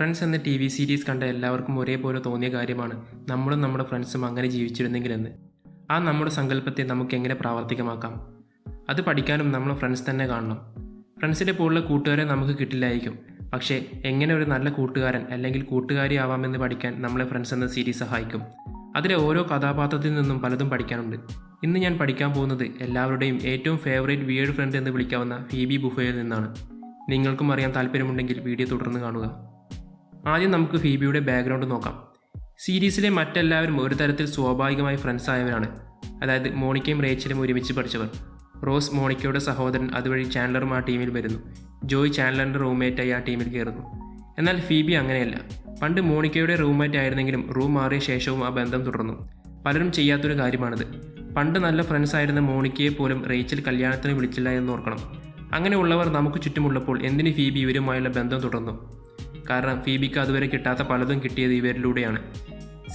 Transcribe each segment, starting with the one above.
Friends എന്ന T V series കണ്ട എല്ലാവർക്കും ഒരേപോലെ തോന്നിയ കാര്യമാണ് നമ്മളും നമ്മുടെ ഫ്രണ്ട്സും അങ്ങനെ ജീവിച്ചിരുന്നെങ്കിലെന്ന്. ആ നമ്മുടെ സങ്കല്പത്തെ നമുക്ക് എങ്ങനെ പ്രാവർത്തികമാക്കാം? അത് പഠിക്കാനും നമ്മൾ ഫ്രണ്ട്സ് തന്നെ കാണണം. ഫ്രണ്ട്സിൻ്റെ പോലുള്ള കൂട്ടുകാരെ നമുക്ക് കിട്ടില്ലായിരിക്കും, പക്ഷേ എങ്ങനെ ഒരു നല്ല കൂട്ടുകാരൻ അല്ലെങ്കിൽ കൂട്ടുകാരി ആവാമെന്ന് പഠിക്കാൻ നമ്മളെ ഫ്രണ്ട്സ് എന്ന സീരീസ് സഹായിക്കും. അതിലെ ഓരോ കഥാപാത്രത്തിൽ നിന്നും പലതും പഠിക്കാനുണ്ട്. ഇന്ന് ഞാൻ പഠിക്കാൻ പോകുന്നത് എല്ലാവരുടെയും ഏറ്റവും ഫേവറേറ്റ് വിയേർഡ് ഫ്രണ്ട് എന്ന് വിളിക്കാവുന്ന ഫീബി ബുഫയിൽ നിന്നാണ്. നിങ്ങൾക്കും അറിയാൻ താല്പര്യമുണ്ടെങ്കിൽ വീഡിയോ തുടർന്ന് കാണുക. ആദ്യം നമുക്ക് ഫീബിയുടെ ബാക്ക്ഗ്രൗണ്ട് നോക്കാം. സീരീസിലെ മറ്റെല്ലാവരും ഒരു തരത്തിൽ സ്വാഭാവികമായി ഫ്രണ്ട്സ് ആയവരാണ്. അതായത് മോണിക്കയും റേച്ചലും ഒരുമിച്ച് പഠിച്ചവർ. റോസ് മോണിക്കയുടെ സഹോദരൻ, അതുവഴി ചാൻഡലറും ആ ടീമിൽ വരുന്നു. ജോയ് ചാൻഡലറിൻ്റെ റൂംമേറ്റായി ആ ടീമിൽ കയറുന്നു. എന്നാൽ ഫീബി അങ്ങനെയല്ല. പണ്ട് മോണിക്കയുടെ റൂംമേറ്റ് ആയിരുന്നെങ്കിലും റൂം മാറിയ ശേഷവും ആ ബന്ധം തുടർന്നു. പലരും ചെയ്യാത്തൊരു കാര്യമാണിത്. പണ്ട് നല്ല ഫ്രണ്ട്സ് ആയിരുന്ന മോണിക്കയെ പോലും റേച്ചൽ കല്യാണത്തിന് വിളിച്ചില്ല എന്ന് ഓർക്കണം. അങ്ങനെയുള്ളവർ നമുക്ക് ചുറ്റുമുള്ളപ്പോൾ എന്തിന് ഫീബി ഇവരുമായുള്ള ബന്ധം തുടർന്നു? കാരണം ഫീബിക്ക് അതുവരെ കിട്ടാത്ത പലതും കിട്ടിയത് ഇവരിലൂടെയാണ്.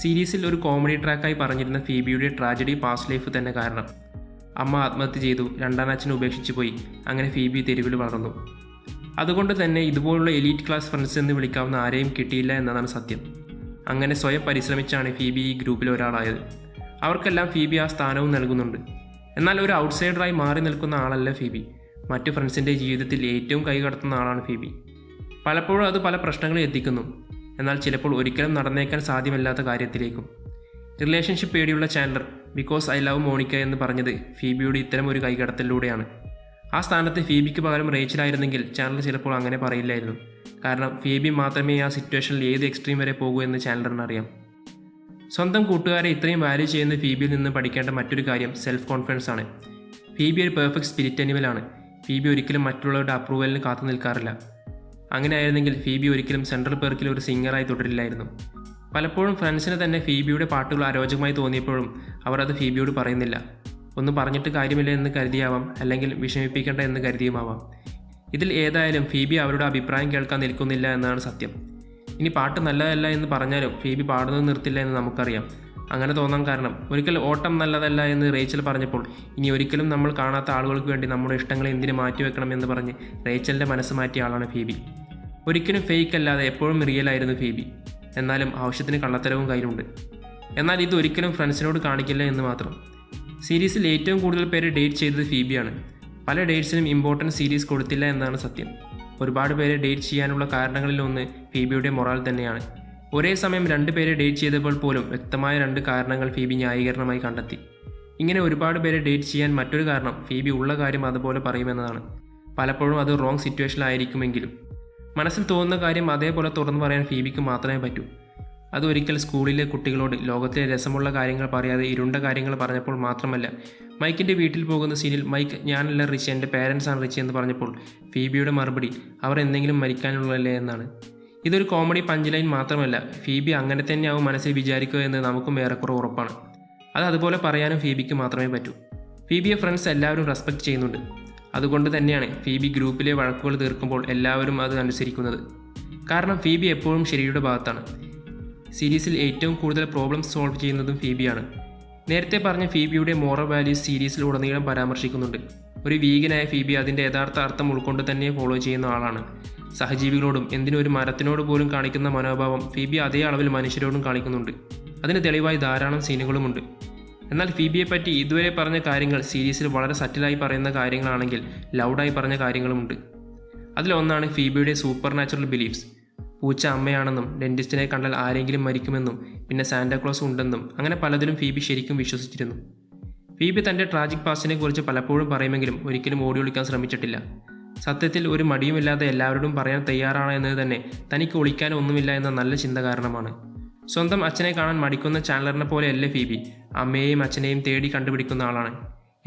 സീരീസിൽ ഒരു കോമഡി ട്രാക്കായി പറഞ്ഞിരുന്ന ഫീബിയുടെ ട്രാജഡി പാസ്റ്റ് ലൈഫ് തന്നെ കാരണം. അമ്മ ആത്മഹത്യ ചെയ്തു, രണ്ടാം അച്ഛനെ ഉപേക്ഷിച്ചു പോയി. അങ്ങനെ ഫീബി തെരുവിൽ വളർന്നു. അതുകൊണ്ട് തന്നെ ഇതുപോലുള്ള എലീറ്റ് ക്ലാസ് ഫ്രണ്ട്സ് എന്ന് വിളിക്കാവുന്ന ആരെയും കിട്ടിയില്ല എന്നതാണ് സത്യം. അങ്ങനെ സ്വയം പരിശ്രമിച്ചാണ് ഫീബി ഈ ഗ്രൂപ്പിൽ ഒരാളായത്. അവർക്കെല്ലാം ഫീബി ആ സ്ഥാനവും നൽകുന്നുണ്ട്. എന്നാൽ ഒരു ഔട്ട്സൈഡറായി മാറി നിൽക്കുന്ന ആളല്ല ഫീബി. മറ്റു ഫ്രണ്ട്സിൻ്റെ ജീവിതത്തിൽ ഏറ്റവും കൈകടത്തുന്ന ആളാണ് ഫീബി. പലപ്പോഴും അത് പല പ്രശ്നങ്ങളും എത്തിക്കുന്നു. എന്നാൽ ചിലപ്പോൾ ഒരിക്കലും നടന്നേക്കാൻ സാധ്യമല്ലാത്ത കാര്യത്തിലേക്കും. റിലേഷൻഷിപ്പ് പേടിയുള്ള Chandler because I love Monica എന്ന് പറഞ്ഞത് ഫീബിയുടെ ഇത്തരം ഒരു കൈകടത്തലിലൂടെയാണ്. ആ സ്ഥാനത്ത് ഫീബിക്ക് പകരം റേച്ചലായിരുന്നെങ്കിൽ ചാൻഡലർ ചിലപ്പോൾ അങ്ങനെ പറയില്ലായിരുന്നു. കാരണം ഫീബി മാത്രമേ ആ സിറ്റുവേഷനിൽ ഏത് എക്സ്ട്രീം വരെ പോകൂ എന്ന് ചാൻഡലറിന് അറിയാം. സ്വന്തം കൂട്ടുകാരെ ഇത്രയും വാല്യൂ ചെയ്യുന്ന ഫീബിയിൽ നിന്ന് പഠിക്കേണ്ട മറ്റൊരു കാര്യം സെൽഫ് കോൺഫിഡൻസ് ആണ്. ഫീബി ഒരു പെർഫെക്റ്റ് സ്പിരിറ്റ് അനിമലാണ്. ഫീബി ഒരിക്കലും മറ്റുള്ളവരുടെ അപ്രൂവലിന് കാത്തു നിൽക്കാറില്ല. അങ്ങനെ ആയിരുന്നെങ്കിൽ ഫീബി ഒരിക്കലും സെൻട്രൽ പെർക്കിൽ ഒരു സിംഗറായി തുടരില്ലായിരുന്നു. പലപ്പോഴും ഫ്രണ്ട്സിന് തന്നെ ഫീബിയുടെ പാട്ടുകൾ അരോചകമായി തോന്നിയപ്പോഴും അവർ അത് ഫീബിയോട് പറയുന്നില്ല. ഒന്ന് പറഞ്ഞിട്ട് കാര്യമില്ല എന്ന് കരുതിയാവാം, അല്ലെങ്കിൽ വിഷമിപ്പിക്കേണ്ട എന്ന് കരുതിയുമാവാം. ഇതിൽ ഏതായാലും ഫീബി അവരുടെ അഭിപ്രായം കേൾക്കാൻ നിൽക്കുന്നില്ല എന്നാണ് സത്യം. ഇനി പാട്ട് നല്ലതല്ല എന്ന് പറഞ്ഞാലും ഫീബി പാടുന്നത് നിർത്തില്ല എന്ന് നമുക്കറിയാം. അങ്ങനെ തോന്നാൻ കാരണം ഒരിക്കൽ ഓട്ടം നല്ലതല്ല എന്ന് റേച്ചൽ പറഞ്ഞപ്പോൾ ഇനി ഒരിക്കലും നമ്മൾ കാണാത്ത ആളുകൾക്ക് വേണ്ടി നമ്മുടെ ഇഷ്ടങ്ങളെ എന്തിനു മാറ്റിവെക്കണം എന്ന് പറഞ്ഞ് റേച്ചലിൻ്റെ മനസ്സ് മാറ്റിയ ആളാണ് ഫീബി. ഒരിക്കലും ഫേക്ക് അല്ലാതെ എപ്പോഴും റിയൽ ആയിരുന്നു ഫീബി. എന്നാലും ആവശ്യത്തിന് കള്ളത്തരവും കയ്യിലുണ്ട്. എന്നാൽ ഇത് ഒരിക്കലും ഫ്രണ്ട്സിനോട് കാണിക്കില്ല എന്ന് മാത്രം. സീരീസിൽ ഏറ്റവും കൂടുതൽ പേര് ഡേറ്റ് ചെയ്തത് ഫീബിയാണ്. പല ഡേറ്റ്സിനും ഇമ്പോർട്ടൻസ് സീരീസ് കൊടുത്തില്ല എന്നാണ് സത്യം. ഒരുപാട് പേരെ ഡേറ്റ് ചെയ്യാനുള്ള കാരണങ്ങളിലൊന്ന് ഫീബിയുടെ മൊറാൽ തന്നെയാണ്. ഒരേ സമയം 2 പേരെ ഡേറ്റ് ചെയ്തപ്പോൾ പോലും വ്യക്തമായ 2 കാരണങ്ങൾ ഫീബി ന്യായീകരണമായി കണ്ടെത്തി. ഇങ്ങനെ ഒരുപാട് പേരെ ഡേറ്റ് ചെയ്യാൻ മറ്റൊരു കാരണം ഫീബി ഉള്ള കാര്യം അതുപോലെ പറയുമെന്നതാണ്. പലപ്പോഴും അത് റോങ് സിറ്റുവേഷനിലായിരിക്കുമെങ്കിലും മനസ്സിൽ തോന്നുന്ന കാര്യം അതേപോലെ തുറന്നു പറയാൻ ഫീബിക്ക് മാത്രമേ പറ്റൂ. അതൊരിക്കൽ സ്കൂളിലെ കുട്ടികളോട് ലോകത്തിലെ രസമുള്ള കാര്യങ്ങൾ പറയാതെ ഇരുണ്ട കാര്യങ്ങൾ പറഞ്ഞപ്പോൾ മാത്രമല്ല, മൈക്കിൻ്റെ വീട്ടിൽ പോകുന്ന സീനിൽ മൈക്ക് ഞാനല്ല റിച്ചി, എൻ്റെ പേരൻസാണ് റിച്ചി എന്ന് പറഞ്ഞപ്പോൾ ഫീബിയുടെ മറുപടി അവർ എന്തെങ്കിലും മരിക്കാനുള്ളതല്ലേ എന്നാണ്. ഇതൊരു കോമഡി പഞ്ച് ലൈൻ മാത്രമല്ല, ഫീബി അങ്ങനെ തന്നെയാവും മനസ്സിൽ വിചാരിക്കുക എന്ന് നമുക്കും ഏറെക്കുറെ ഉറപ്പാണ്. അത് അതുപോലെ പറയാനും ഫീബിക്ക് മാത്രമേ പറ്റൂ. ഫീബിയെ ഫ്രണ്ട്സ് എല്ലാവരും റെസ്പെക്റ്റ് ചെയ്യുന്നുണ്ട്. അതുകൊണ്ട് തന്നെയാണ് ഫീബി ഗ്രൂപ്പിലെ വഴക്കുകൾ തീർക്കുമ്പോൾ എല്ലാവരും അത് അനുസരിക്കുന്നത്. കാരണം ഫീബി എപ്പോഴും ശരിയുടെ ഭാഗത്താണ്. സീരീസിൽ ഏറ്റവും കൂടുതൽ പ്രോബ്ലംസ് സോൾവ് ചെയ്യുന്നതും ഫീബിയാണ്. നേരത്തെ പറഞ്ഞ ഫീബിയുടെ മോറൽ വാല്യൂസ് സീരീസിൽ ഉടനീളം പരാമർശിക്കുന്നുണ്ട്. ഒരു വീഗനായ ഫീബി അതിൻ്റെ യഥാർത്ഥ അർത്ഥം ഉൾക്കൊണ്ട് തന്നെ ഫോളോ ചെയ്യുന്ന ആളാണ്. സഹജീവികളോടും എന്തിനും ഒരു മരത്തിനോട് പോലും കാണിക്കുന്ന മനോഭാവം ഫീബി അതേ അളവിൽ മനുഷ്യരോടും കാണിക്കുന്നുണ്ട്. അതിന് തെളിവായി ധാരാളം സീനുകളുമുണ്ട്. എന്നാൽ ഫീബിയെപ്പറ്റി ഇതുവരെ പറഞ്ഞ കാര്യങ്ങൾ സീരീസിൽ വളരെ സറ്റിലായി പറയുന്ന കാര്യങ്ങളാണെങ്കിൽ ലൗഡായി പറഞ്ഞ കാര്യങ്ങളുമുണ്ട്. അതിലൊന്നാണ് ഫീബിയുടെ സൂപ്പർ നാച്ചുറൽ ബിലീഫ്സ്. പൂച്ച അമ്മയാണെന്നും ഡെന്റിസ്റ്റിനെ കണ്ടാൽ ആരെങ്കിലും മരിക്കുമെന്നും പിന്നെ സാന്റാക്ലോസ് ഉണ്ടെന്നും അങ്ങനെ പലതിലും ഫീബി ശരിക്കും വിശ്വസിച്ചിരുന്നു. ഫീബി തൻ്റെ ട്രാജിക് പാസ്റ്റിനെ കുറിച്ച് പലപ്പോഴും പറയുമെങ്കിലും ഒരിക്കലും ഓടി ഒളിക്കാൻ ശ്രമിച്ചിട്ടില്ല. സത്യത്തിൽ ഒരു മടിയുമില്ലാതെ എല്ലാവരോടും പറയാൻ തയ്യാറാണ് എന്നത് തന്നെ തനിക്ക് ഒളിക്കാൻ ഒന്നുമില്ല എന്ന നല്ല ചിന്ത കാരണമാണ്. സ്വന്തം അച്ഛനെ കാണാൻ മടിക്കുന്ന ചാൻഡലറിനെ പോലെയല്ല ഫീബി. അമ്മയെയും അച്ഛനെയും തേടി കണ്ടുപിടിക്കുന്ന ആളാണ്.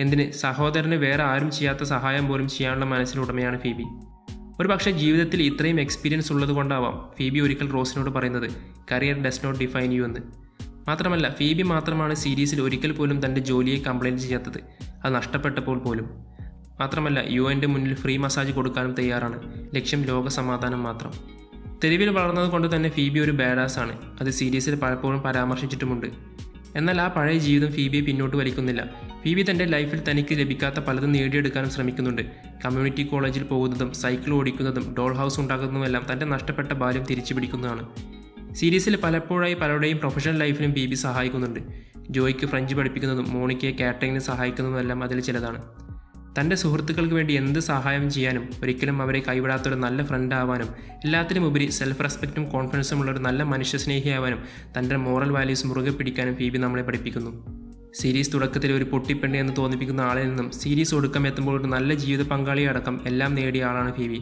എന്തിന് സഹോദരന് വേറെ ആരും ചെയ്യാത്ത സഹായം പോലും ചെയ്യാനുള്ള മനസ്സിനുടമയാണ് ഫീബി. ഒരു പക്ഷേ ജീവിതത്തിൽ ഇത്രയും എക്സ്പീരിയൻസ് ഉള്ളത് കൊണ്ടാവാം ഫീബി ഒരിക്കൽ റോസിനോട് പറയുന്നത് career does not define you എന്ന്. മാത്രമല്ല ഫീബി മാത്രമാണ് സീരീസിൽ ഒരിക്കൽ പോലും തൻ്റെ ജോലിയെ കംപ്ലൈൻറ്റ് ചെയ്യാത്തത്, അത് നഷ്ടപ്പെട്ടപ്പോൾ പോലും. മാത്രമല്ല യുഎൻ്റെ മുന്നിൽ ഫ്രീ മസാജ് കൊടുക്കാനും തയ്യാറാണ്. ലക്ഷ്യം ലോക സമാധാനം മാത്രം. തെരുവിൽ വളർന്നത് കൊണ്ട് തന്നെ ഫീബി ഒരു ബാഡാസ് ആണ്. അത് സീരീസിൽ പലപ്പോഴും പരാമർശിച്ചിട്ടുമുണ്ട്. എന്നാൽ ആ പഴയ ജീവിതം ഫീബിയെ പിന്നോട്ട് വലിക്കുന്നില്ല. ഫീബി തൻ്റെ ലൈഫിൽ തനിക്ക് ലഭിക്കാത്ത പലതും നേടിയെടുക്കാനും ശ്രമിക്കുന്നുണ്ട്. കമ്മ്യൂണിറ്റി കോളേജിൽ പോകുന്നതും സൈക്കിൾ ഓടിക്കുന്നതും ഡോൾ ഹൗസ് ഉണ്ടാക്കുന്നതുമെല്ലാം തൻ്റെ നഷ്ടപ്പെട്ട ബാല്യം തിരിച്ചു പിടിക്കുന്നതാണ്. സീരീസിൽ പലപ്പോഴായി പലരുടെയും പ്രൊഫഷണൽ ലൈഫിലും ഫീബി സഹായിക്കുന്നുണ്ട്. ജോയ്ക്ക് ഫ്രഞ്ച് പഠിപ്പിക്കുന്നതും മോണിക്കയെ കാറ്ററിങ്ങിന് സഹായിക്കുന്നതുമെല്ലാം അതിൽ ചിലതാണ്. തൻ്റെ സുഹൃത്തുക്കൾക്ക് വേണ്ടി എന്ത് സഹായം ചെയ്യാനും ഒരിക്കലും അവരെ കൈവിടാത്തൊരു നല്ല ഫ്രണ്ട് ആവാനും എല്ലാത്തിനുമുപരി സെൽഫ് റെസ്പെക്റ്റും കോൺഫിഡൻസും ഉള്ള ഒരു നല്ല മനുഷ്യസ്നേഹിയാവാനും തൻ്റെ മോറൽ വാല്യൂസ് മുറുകെ പിടിക്കാനും ഫീബി നമ്മളെ പഠിപ്പിക്കുന്നു. സീരീസ് തുടക്കത്തിൽ ഒരു പൊട്ടിപ്പെണ്ണി എന്ന് തോന്നിപ്പിക്കുന്ന ആളിൽ നിന്നും സീരീസ് ഒടുക്കം എത്തുമ്പോൾ ഒരു നല്ല ജീവിത പങ്കാളിയെ അടക്കം എല്ലാം നേടിയ ആളാണ് ഫീബി.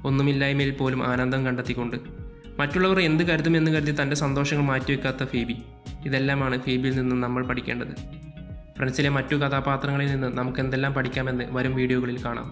ഒന്നുമില്ലായ്മയിൽ പോലും ആനന്ദം കണ്ടെത്തിക്കൊണ്ട് മറ്റുള്ളവർ എന്ത് കരുതുമെന്ന് കരുതി തൻ്റെ സന്തോഷങ്ങൾ മാറ്റിവെക്കാത്ത ഫീബി. ഇതെല്ലാമാണ് ഫീബിയിൽ നിന്നും നമ്മൾ പഠിക്കേണ്ടത്. ഫ്രണ്ട്സിലെ മറ്റു കഥാപാത്രങ്ങളിൽ നിന്ന് നമുക്ക് എന്തെല്ലാം പഠിക്കാമെന്ന് വരും വീഡിയോകളിൽ കാണാം.